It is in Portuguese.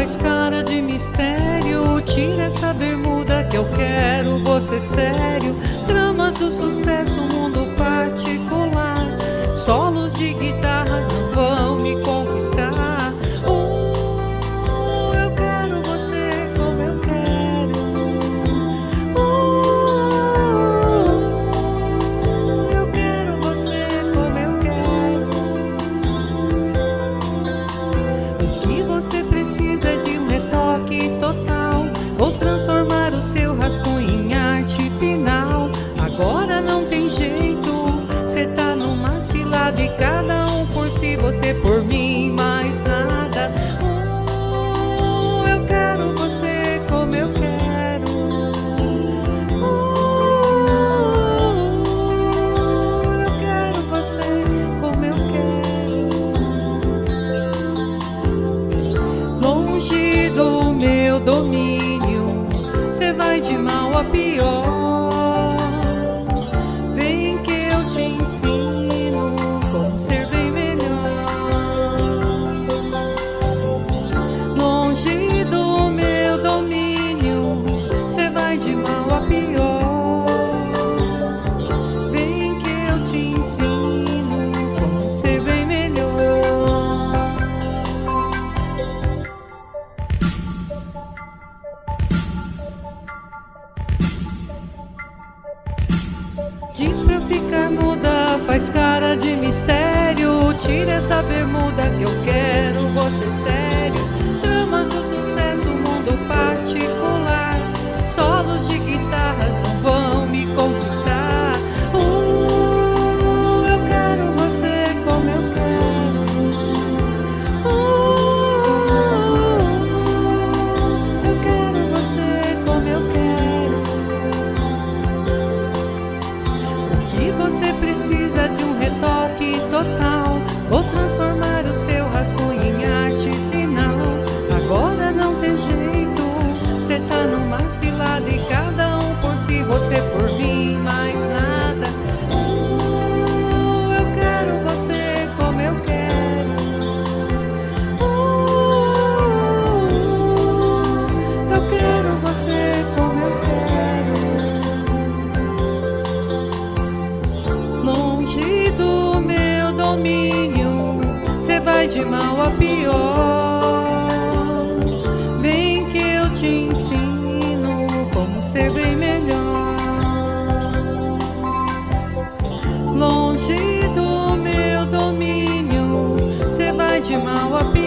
faz cara de mistério. Tira essa bermuda que eu quero você sério. Tramas do sucesso, mundo particular. Solos de guitarras não vão me conquistar. Eu quero você como eu quero. Eu quero você como eu quero. O que você precisa é de um retoque total. Vou transformar o seu rascunho em arte final. Agora não tem jeito, cê tá numa cilada e cada um por si, você por mim, mais nada. Eu quero você como eu quero. Eu quero você como eu quero. Longe do meu domínio, cê vai de mal a pior. Vem que eu te ensino como ser bem melhor. Longe do meu domínio, cê vai de mal a pior. Vem que eu te ensino como ser bem melhor. Diz pra eu ficar muda, faz cara de mistério. Tira essa bermuda que eu quero você sério. Tramas do sucesso, mundo particular. Solos de guitarras não vão me conquistar. Eu quero você como eu quero. Eu quero você como eu quero. Você precisa de um retoque total. Vou transformar o seu rascunho em arte final. Agora não tem jeito, cê tá numa cilada e cada um por si, você por mim, mais nada. Eu quero você como eu quero. Eu quero você como eu quero. Longe do meu domínio, cê vai de mal a pior. Vem que eu te ensino como ser bem melhor. Longe do meu domínio, cê vai de mal a pior.